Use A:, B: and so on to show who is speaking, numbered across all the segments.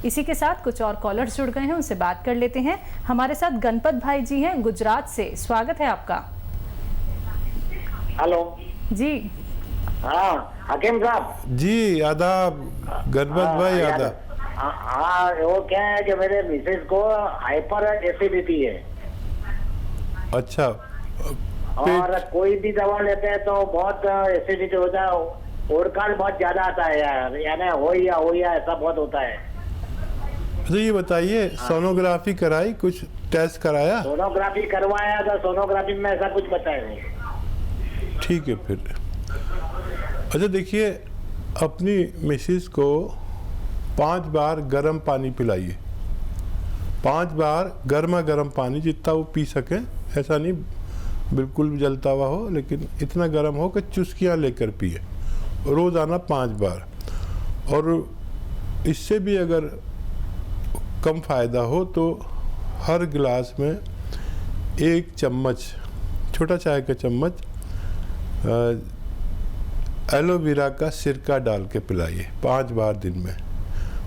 A: इसी के साथ कुछ और कॉलर्स जुड़ गए हैं, उनसे बात कर लेते हैं। हमारे साथ गणपत भाई जी हैं गुजरात से, स्वागत है आपका।
B: हेलो
A: जी।
B: हाँ हकीम साहब
C: जी आदाब। गणपत भाई आदाब।
B: हाँ वो क्या है कि मेरे मिसेज को हाइपर एसिडिटी है।
C: अच्छा।
B: और कोई भी दवा लेते हैं तो बहुत एसिडिटी होता है, ओडकाल बहुत ज्यादा आता है यार, यानी हो या ऐसा बहुत होता है।
C: तो ये बताइए, सोनोग्राफी कराई, कुछ टेस्ट कराया?
B: सोनोग्राफी करवाया था, सोनोग्राफी में ऐसा कुछ बताया नहीं।
C: ठीक है फिर। अच्छा देखिए, अपनी मिसेस को 5 बार गर्म पानी पिलाइए। 5 बार गर्मा गर्म पानी, जितना वो पी सकें, ऐसा नहीं बिल्कुल भी जलता हुआ हो, लेकिन इतना गर्म हो कि चुस्कियाँ लेकर पिए, रोज़ाना 5 बार। और इससे भी अगर कम फ़ायदा हो तो हर गिलास में 1 चम्मच, छोटा चाय का चम्मच एलोवेरा का सिरका डाल के पिलाइए 5 बार दिन में।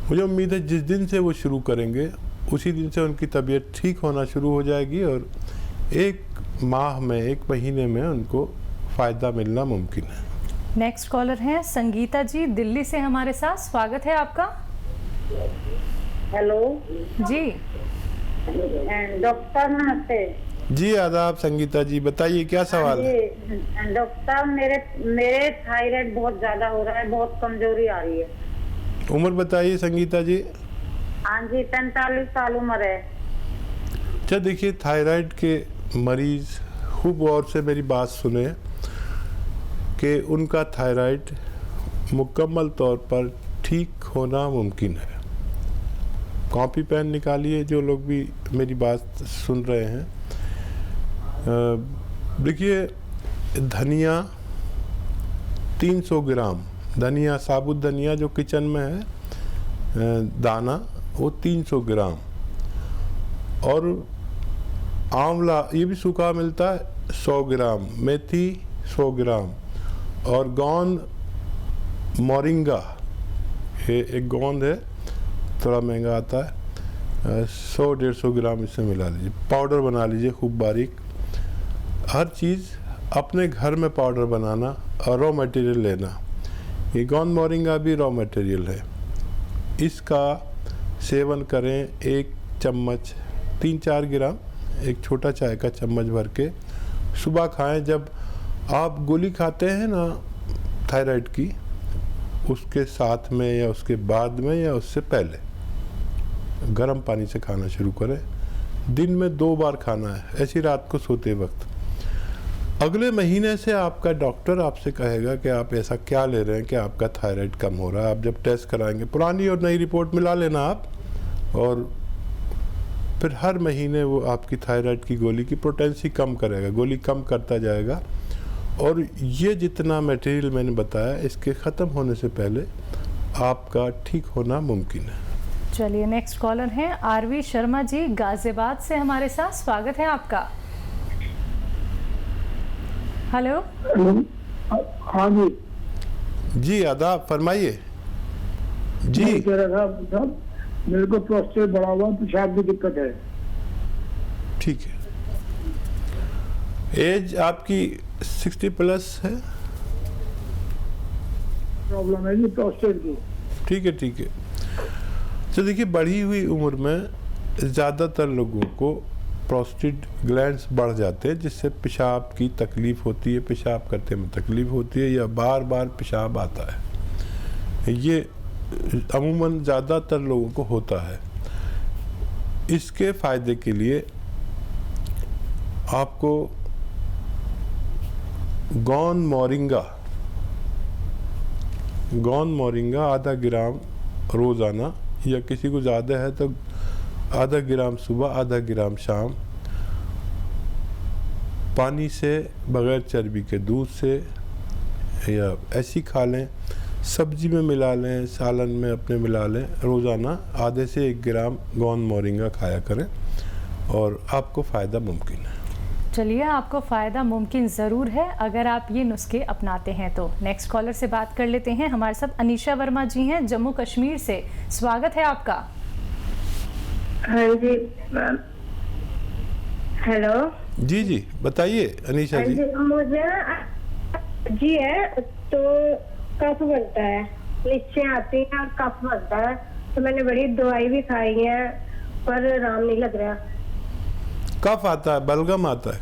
C: मुझे उम्मीद है जिस दिन से वो शुरू करेंगे उसी दिन से उनकी तबीयत ठीक होना शुरू हो जाएगी और 1 माह में, 1 महीने में उनको फ़ायदा मिलना मुमकिन है।
A: नेक्स्ट कॉलर हैं संगीता जी, दिल्ली से हमारे साथ, स्वागत है आपका।
D: हेलो
A: जी।
D: डॉक्टर नमस्ते।
C: जी आदाब संगीता जी, बताइए क्या सवाल है?
D: डॉक्टर मेरे थायराइड बहुत ज्यादा हो रहा है, बहुत कमजोरी आ रही है।
C: उम्र बताइए संगीता जी।
D: हाँ जी, 45 साल उम्र है।
C: अच्छा देखिए, थायराइड के मरीज खूब गौर से मेरी बात सुने कि उनका थायराइड मुकम्मल तौर पर ठीक होना मुमकिन है। कॉपी पेन निकालिए जो लोग भी मेरी बात सुन रहे हैं। देखिए, धनिया 300 ग्राम, धनिया साबुत धनिया जो किचन में है दाना, वो 300 ग्राम। और आंवला, ये भी सूखा मिलता है, 100 ग्राम। मेथी 100 ग्राम। और गोंद मोरिंगा, ये एक गोंद है, थोड़ा महंगा आता है, 100-150 ग्राम इससे मिला लीजिए, पाउडर बना लीजिए खूब बारीक। हर चीज़ अपने घर में पाउडर बनाना और रॉ मटेरियल लेना। ये गोंद मोरिंगा भी रॉ मटेरियल है। इसका सेवन करें 1 चम्मच, 3-4 ग्राम, एक छोटा चाय का चम्मच भर के सुबह खाएं। जब आप गोली खाते हैं ना थायराइड की, उसके साथ में या उसके बाद में या उससे पहले गर्म पानी से खाना शुरू करें। दिन में 2 बार खाना है, ऐसी रात को सोते वक्त। अगले महीने से आपका डॉक्टर आपसे कहेगा कि आप ऐसा क्या ले रहे हैं कि आपका थायराइड कम हो रहा है। आप जब टेस्ट कराएंगे, पुरानी और नई रिपोर्ट मिला लेना आप, और फिर हर महीने वो आपकी थायराइड की गोली की पोटेंसी कम करेगा, गोली कम करता जाएगा। और ये जितना मटेरियल मैंने बताया, इसके ख़त्म होने से पहले आपका ठीक होना मुमकिन है।
A: चलिए, नेक्स्ट कॉलर हैं आरवी शर्मा जी, गाजियाबाद से हमारे साथ, स्वागत है आपका। हेलो।
E: हाँ जी।
C: जी आदाब, फरमाइए। जी
E: कह रहा था मेरे को प्रोस्टेट बढ़ा हुआ, पेशाब की दिक्कत है।
C: ठीक है। एज आपकी 60 प्लस है?
E: प्रॉब्लम है जी प्रोस्टेट की।
C: ठीक है, ठीक है। तो देखिए, बढ़ी हुई उम्र में ज़्यादातर लोगों को प्रोस्टेट ग्लैंड्स बढ़ जाते हैं, जिससे पेशाब की तकलीफ़ होती है, पेशाब करते में तकलीफ़ होती है, या बार बार पेशाब आता है। ये अमूमन ज़्यादातर लोगों को होता है। इसके फ़ायदे के लिए आपको गोंद मोरिंगा आधा ग्राम रोज़ाना, या किसी को ज़्यादा है तो आधा ग्राम सुबह, आधा ग्राम शाम, पानी से, बग़ैर चर्बी के दूध से, या ऐसी खा लें, सब्जी में मिला लें, सालन में अपने मिला लें। रोज़ाना आधे से 1 ग्राम गोंद मोरिंगा खाया करें और आपको फ़ायदा मुमकिन है।
A: चलिए, आपको फ़ायदा मुमकिन ज़रूर है अगर आप ये नुस्खे अपनाते हैं तो। नेक्स्ट कॉलर से बात कर लेते हैं। हमारे साथ अनीशा वर्मा जी हैं, जम्मू कश्मीर से, स्वागत है आपका।
F: हाँ जी। हेलो
C: जी जी बताइए अनीशा जी।
F: मुझे जी है तो कफ बनता है, नीचे आती है और कफ बनता है, तो मैंने बड़ी दवाई भी खाई है पर आराम नहीं लग रहा।
C: कफ आता है, बलगम आता है?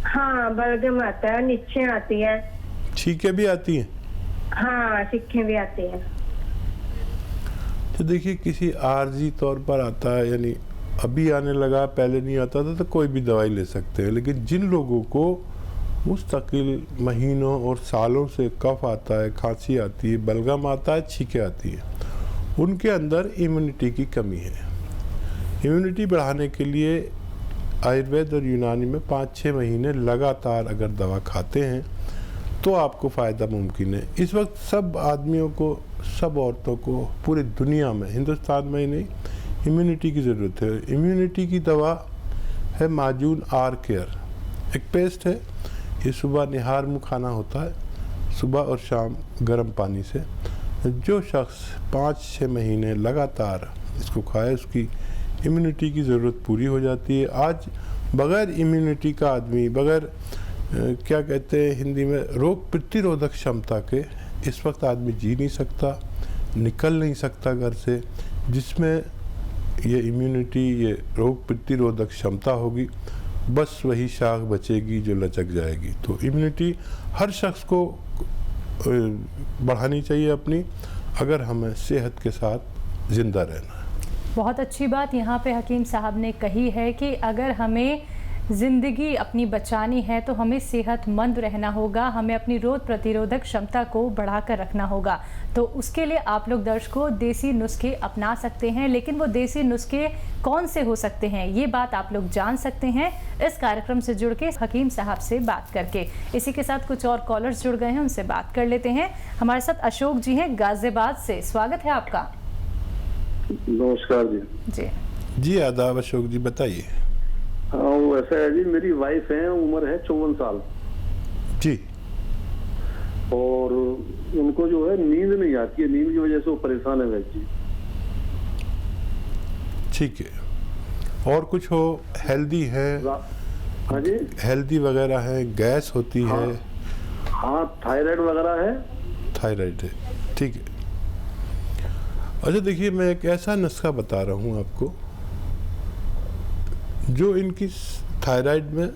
F: हाँ बलगम आता है, नीचे आती है।
C: छींके भी आती हैं?
F: हाँ छींकें भी आती हैं।
C: तो देखिए किसी आर्जी तौर पर आता है, यानी अभी आने लगा, पहले नहीं आता था, तो कोई भी दवाई ले सकते हैं। लेकिन जिन लोगों को मुस्तकिल महीनों और सालों से कफ आता है, खांसी आती है, बलगम आता है, छींकें आती है, उनके अंदर इम्यूनिटी की कमी है। इम्यूनिटी बढ़ाने के लिए आयुर्वेद और यूनानी में 5-6 महीने लगातार अगर दवा खाते हैं तो आपको फ़ायदा मुमकिन है। इस वक्त सब आदमियों को, सब औरतों को पूरी दुनिया में, हिंदुस्तान में ही नहीं, इम्यूनिटी की ज़रूरत है। इम्यूनिटी की दवा है माजून आर केयर, एक पेस्ट है। ये सुबह निहार मुँह खाना होता है, सुबह और शाम गर्म पानी से। जो शख्स 5-6 महीने लगातार इसको खाए उसकी इम्यूनिटी की ज़रूरत पूरी हो जाती है। आज बग़ैर इम्यूनिटी का आदमी, बग़ैर क्या कहते हैं हिंदी में, रोग प्रतिरोधक क्षमता के, इस वक्त आदमी जी नहीं सकता, निकल नहीं सकता घर से। जिसमें ये इम्यूनिटी, ये रोग प्रतिरोधक क्षमता होगी, बस वही शाख बचेगी जो लचक जाएगी। तो इम्यूनिटी हर शख्स को बढ़ानी चाहिए अपनी, अगर हमें सेहत के साथ ज़िंदा रहना है।
A: बहुत अच्छी बात यहाँ पे हकीम साहब ने कही है कि अगर हमें ज़िंदगी अपनी बचानी है तो हमें सेहतमंद रहना होगा, हमें अपनी रोग प्रतिरोधक क्षमता को बढ़ाकर रखना होगा। तो उसके लिए आप लोग दर्शकों देसी नुस्खे अपना सकते हैं, लेकिन वो देसी नुस्खे कौन से हो सकते हैं ये बात आप लोग जान सकते हैं इस कार्यक्रम से जुड़ के हकीम साहब से बात करके। इसी के साथ कुछ और कॉलर्स जुड़ गए हैं, उनसे बात कर लेते हैं। हमारे साथ अशोक जी हैं गाजियाबाद से, स्वागत है आपका।
E: नमस्कार जी।
A: जी
C: जी आदाब अशोक जी, बताइए।
E: हाँ वो ऐसा है जी, मेरी वाइफ है, उम्र है 54 साल
C: जी।
E: और उनको जो है नींद नहीं आती है, नींद की वजह से वो परेशान है वैसे जी।
C: ठीक है। और कुछ हो, हेल्दी है?
E: हाँ जी,
C: हेल्दी वगैरह है, गैस होती है?
E: हाँ थायराइड वगैरह है।
C: थायराइड है, ठीक है। अच्छा देखिए, मैं एक ऐसा नुस्खा बता रहा हूँ आपको जो इनकी थायराइड में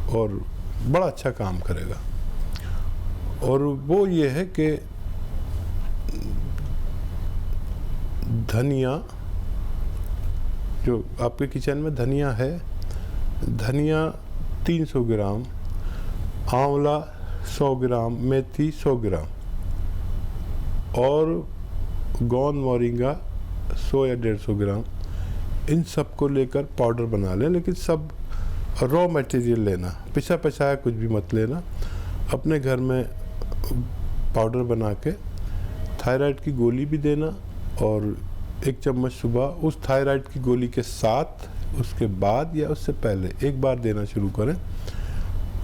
C: और बड़ा अच्छा काम करेगा। और वो ये है कि धनिया, जो आपके किचन में धनिया है, धनिया 300 ग्राम, आंवला 100 ग्राम, मेथी 100 ग्राम और गोंद मोरिंगा 100 या 150 ग्राम, इन सब को लेकर पाउडर बना लें। लेकिन सब रॉ मटेरियल लेना, पिसा पिसाया कुछ भी मत लेना। अपने घर में पाउडर बना के थायराइड की गोली भी देना, और 1 चम्मच सुबह उस थायराइड की गोली के साथ, उसके बाद या उससे पहले एक बार देना शुरू करें।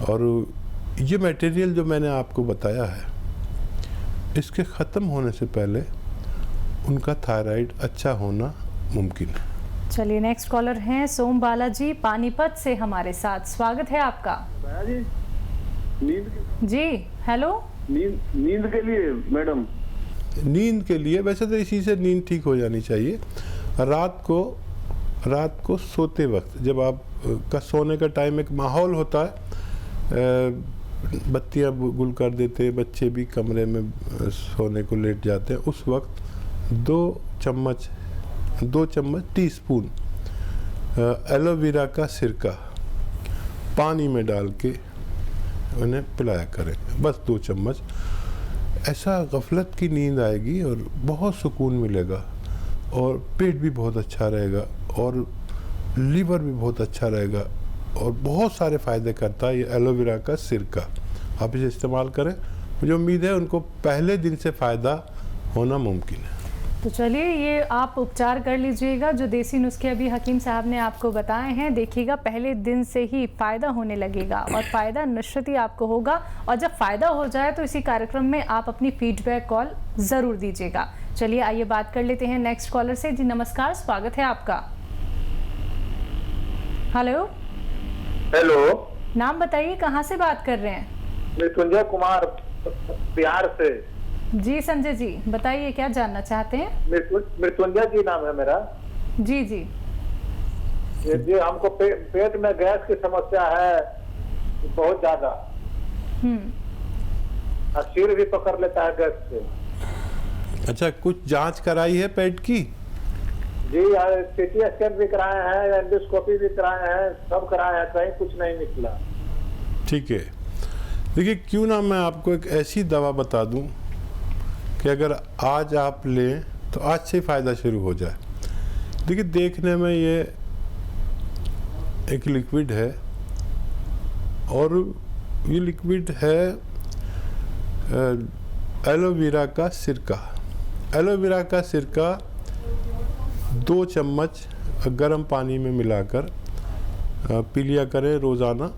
C: और ये मटेरियल जो मैंने आपको बताया है, इसके ख़त्म होने से पहले उनका थायराइड अच्छा होना मुमकिन है।
A: चलिए नेक्स्ट कॉलर हैं सोम बालाजी पानीपत से हमारे साथ, स्वागत है आपका।
E: जी नींद
A: जी हेलो।
E: नींद के लिए मैडम,
C: नींद के लिए वैसे तो इसी से नींद ठीक हो जानी चाहिए। रात को सोते वक्त, जब आप का सोने का टाइम एक माहौल होता है, बत्तियां गुल कर देते, बच्चे भी कमरे में सोने को लेट जाते हैं, उस वक्त 2 चम्मच टीस्पून एलोवेरा का सिरका पानी में डाल के उन्हें पिलाया करें, बस 2 चम्मच। ऐसा गफलत की नींद आएगी और बहुत सुकून मिलेगा, और पेट भी बहुत अच्छा रहेगा, और लीवर भी बहुत अच्छा रहेगा, और बहुत सारे फ़ायदे करता है ये एलोवेरा का सिरका। आप इसे इस्तेमाल करें, मुझे उम्मीद है उनको पहले दिन से फ़ायदा होना मुमकिन है।
A: तो चलिए ये आप उपचार कर लीजिएगा, जो देसी नुस्खे अभी हकीम साहब ने आपको बताए हैं, देखिएगा पहले दिन से ही फ़ायदा होने लगेगा, और फ़ायदा निश्चित ही आपको होगा। और जब फ़ायदा हो जाए तो इसी कार्यक्रम में आप अपनी फीडबैक कॉल ज़रूर दीजिएगा। चलिए आइए बात कर लेते हैं नेक्स्ट कॉलर से। जी नमस्कार, स्वागत है आपका। हेलो,
G: हेलो,
A: नाम बताइए, कहाँ से बात कर रहे हैं?
G: मृत्युंजय कुमार, बिहार से।
A: जी संजय जी, बताइए क्या जानना चाहते हैं?
G: मृत्युंजय जी नाम है मेरा।
A: जी जी।
G: जी हमको पेट में गैस की समस्या है बहुत ज्यादा, और सिर भी पकड़ लेता है गैस से।
C: अच्छा, कुछ जांच कराई है पेट की?
G: जी सीटी स्कैन भी कराए हैं, एंडोस्कोपी भी कराए हैं, सब कराए हैं, कहीं कुछ नहीं निकला।
C: ठीक है, देखिए क्यों ना मैं आपको एक ऐसी दवा बता दूं कि अगर आज आप लें तो आज से फ़ायदा शुरू हो जाए। देखिए देखने में ये एक लिक्विड है, और ये लिक्विड है एलोवेरा का सिरका। एलोवेरा का सिरका 2 चम्मच गर्म पानी में मिलाकर पी लिया करें रोज़ाना,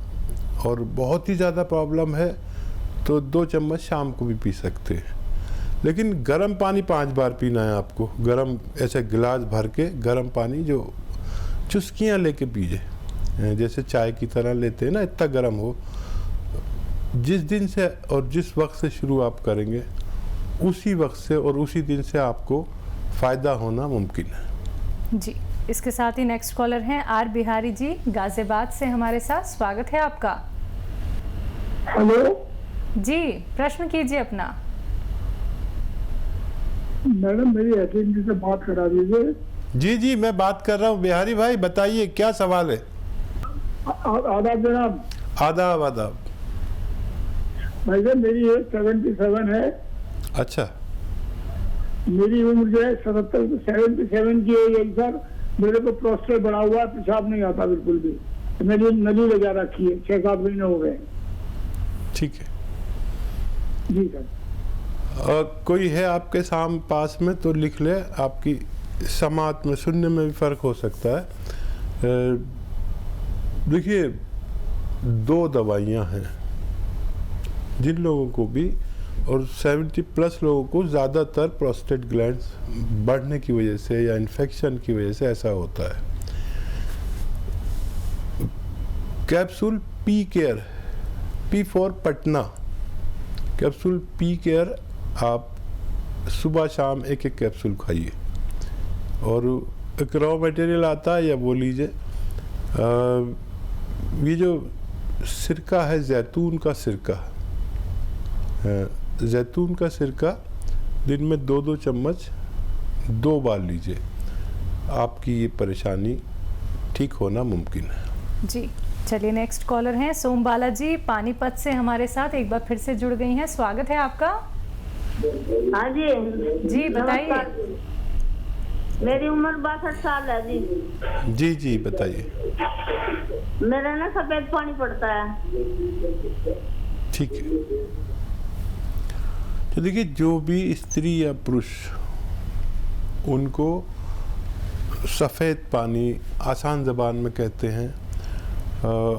C: और बहुत ही ज़्यादा प्रॉब्लम है तो 2 चम्मच शाम को भी पी सकते हैं। लेकिन गर्म पानी 5 बार पीना है आपको, गर्म ऐसे गिलास भर के गर्म पानी जो चुस्कियाँ लेके पीजिए, जैसे चाय की तरह लेते हैं ना, इतना गर्म हो। जिस दिन से और जिस वक्त से शुरू आप करेंगे उसी वक्त से और उसी दिन से आपको फ़ायदा होना मुमकिन है।
A: जी, इसके साथ ही नेक्स्ट कॉलर हैं आर बिहारी जी, गाजियाबाद से हमारे साथ। स्वागत है आपका।
H: हेलो
A: जी, प्रश्न कीजिए अपना।
H: मैडम, मेरी एथिन जी से बात करा दीजिए।
C: जी जी, मैं बात कर रहा हूँ बिहारी भाई, बताइए क्या सवाल है?
H: आदाब जनाब।
C: आदाब आदाब।
H: भाई साहब, मेरी एज 77 है।
C: अच्छा,
H: मेरी उम्र जो है 77 की है सर। मेरे को प्रोस्टेट बढ़ा हुआ है, पेशाब नहीं आता बिल्कुल भी। मेरी नली लगा रखी है, 6-7 महीने हो गए।
C: ठीक है
H: जी सर।
C: कोई है आपके पास में तो लिख ले, आपकी समात में सुनने में भी फ़र्क हो सकता है। देखिए 2 दवाइयाँ हैं जिन लोगों को भी, और 70+ लोगों को ज़्यादातर प्रोस्टेट ग्लैंड्स बढ़ने की वजह से या इन्फेक्शन की वजह से ऐसा होता है। Capsule P care, P for Patna, capsule P care आप सुबह शाम एक कैप्सूल खाइए। और एक रॉ मटेरियल आता है, या वो लीजिए ये जो सिरका है, जैतून का सिरका, जैतून का सिरका दिन में 2-2 चम्मच 2 बार लीजिए, आपकी ये परेशानी ठीक होना मुमकिन है।
A: जी, चलिए नेक्स्ट कॉलर हैं सोमबाला जी, पानीपत से हमारे साथ एक बार फिर से जुड़ गई हैं। स्वागत है आपका।
D: हाँ जी
A: जी बताइए।
D: मेरी उम्र 62 साल है जी।
C: जी जी बताइए।
D: मेरा ना सफेद पानी पड़ता है।
C: ठीक है, तो देखिए जो भी स्त्री या पुरुष, उनको सफ़ेद पानी आसान ज़बान में कहते हैं,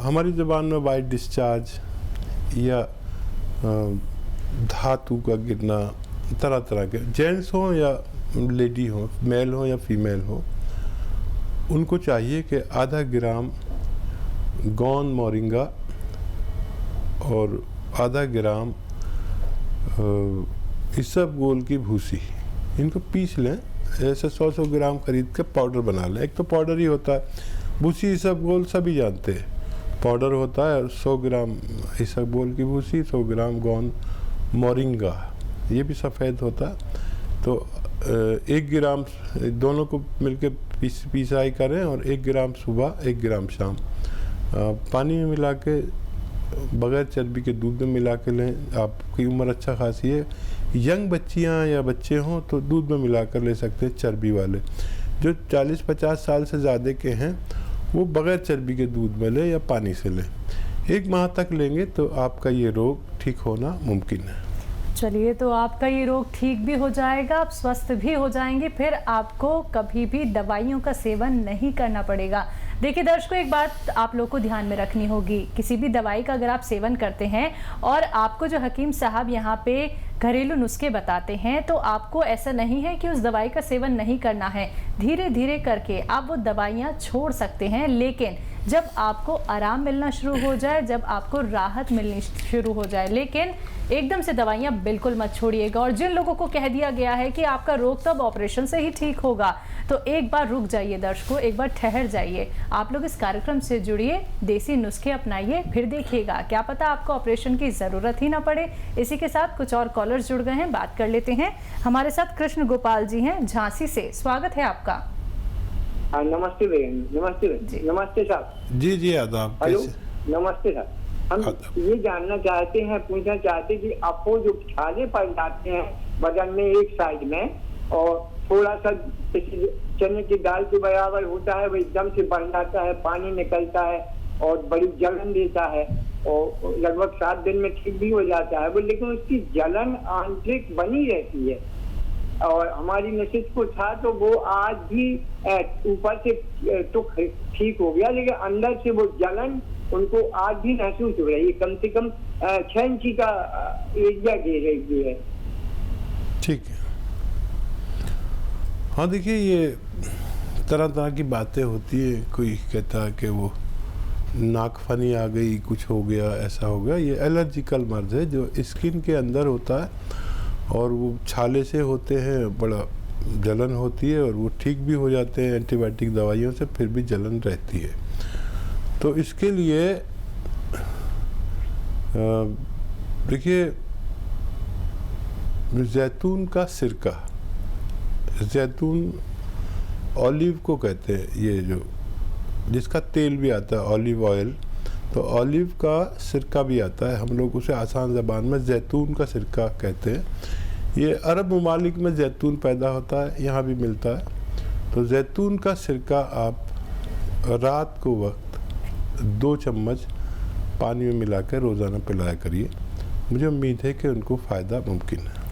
C: हमारी ज़बान में वाइट डिस्चार्ज या धातु का गिरना, तरह तरह के, जेंट्स हो या लेडी हो, मेल हो या फीमेल हो, उनको चाहिए कि आधा ग्राम गौन मोरिंगा और आधा ग्राम इसबगोल की भूसी, इनको पीस लें। ऐसे 100-100 ग्राम खरीद के पाउडर बना लें। एक तो पाउडर ही होता है, भूसी इसबगोल सभी जानते हैं, पाउडर होता है। 100 ग्राम इसबगोल की भूसी, 100 ग्राम गौन मोरिंगा, ये भी सफ़ेद होता है। तो 1 ग्राम दोनों को मिलके पिसाई करें, और 1 ग्राम सुबह 1 ग्राम शाम पानी में मिला के बगैर चर्बी के दूध में मिला के लें। आपकी उम्र अच्छा खासी है, यंग बच्चियां या बच्चे हों तो दूध में मिला कर ले सकते हैं चर्बी वाले। जो 40-50 साल से ज़्यादा के हैं वो बगैर चर्बी के दूध में लें या पानी से लें। 1 माह तक लेंगे तो आपका ये रोग ठीक होना मुमकिन है।
A: चलिए, तो आपका ये रोग ठीक भी हो जाएगा, आप स्वस्थ भी हो जाएंगे, फिर आपको कभी भी दवाइयों का सेवन नहीं करना पड़ेगा। देखिए दर्शकों, एक बात आप लोग को ध्यान में रखनी होगी, किसी भी दवाई का अगर आप सेवन करते हैं और आपको जो हकीम साहब यहाँ पे घरेलू नुस्खे बताते हैं, तो आपको ऐसा नहीं है कि उस दवाई का सेवन नहीं करना है। धीरे धीरे करके आप वो दवाइयाँ छोड़ सकते हैं, लेकिन जब आपको आराम मिलना शुरू हो जाए, जब आपको राहत मिलनी शुरू हो जाए। लेकिन एकदम से दवाइयाँ बिल्कुल मत छोड़िएगा। और जिन लोगों को कह दिया गया है कि आपका रोग तो अब ऑपरेशन से ही ठीक होगा, तो एक बार रुक जाइए दर्शकों, एक बार ठहर जाइए। आप लोग इस कार्यक्रम से जुड़िए, देसी नुस्खे अपनाइए, फिर देखिएगा क्या पता आपको ऑपरेशन की ज़रूरत ही ना पड़े। इसी के साथ कुछ और कॉलर्स जुड़ गए हैं, बात कर लेते हैं। हमारे साथ कृष्ण गोपाल जी हैं झांसी से, स्वागत है आपका।
G: नमस्ते बहन, नमस्ते नमस्ते साहब।
C: जी जी आदाब।
G: हेलो,
C: कैसे?
G: नमस्ते सर। हम ये जानना चाहते हैं, पूछना चाहते हैं कि आपको जो छाले पड़ जाते हैं बदन में एक साइड में, और थोड़ा सा चने की दाल के बराबर होता है, वो एकदम से बढ़ जाता है, पानी निकलता है और बड़ी जलन देता है, और लगभग 7 दिन में ठीक भी हो जाता है वो, लेकिन उसकी जलन आंतरिक बनी रहती है। और हमारी मिसेज को था तो वो आज भी ऊपर से तो ठीक हो गया, लेकिन अंदर से वो जलन उनको आज भी महसूस हो रही है। कम से कम 6 इंची का एरिया दे रही है।
C: ठीक है। हाँ देखिए, ये तरह तरह की बातें होती है। कोई कहता है कि वो नाकफनी आ गई, कुछ हो गया, ऐसा हो गया। ये एलर्जिकल मर्ज है जो स्किन के अंदर होता है, और वो छाले से होते हैं, बड़ा जलन होती है, और वो ठीक भी हो जाते हैं एंटीबायोटिक दवाइयों से, फिर भी जलन रहती है। तो इसके लिए देखिए, जैतून का सिरका, जैतून ऑलिव को कहते हैं, ये जो जिसका तेल भी आता है ऑलिव ऑयल, तो ऑलिव का सिरका भी आता है, हम लोग उसे आसान ज़बान में जैतून का सिरका कहते हैं। ये अरब ममालिक में जैतून पैदा होता है, यहाँ भी मिलता है। तो जैतून का सिरका आप रात को वक्त 2 चम्मच पानी में मिलाकर रोज़ाना पिलाया करिए। मुझे उम्मीद है कि उनको फ़ायदा मुमकिन है।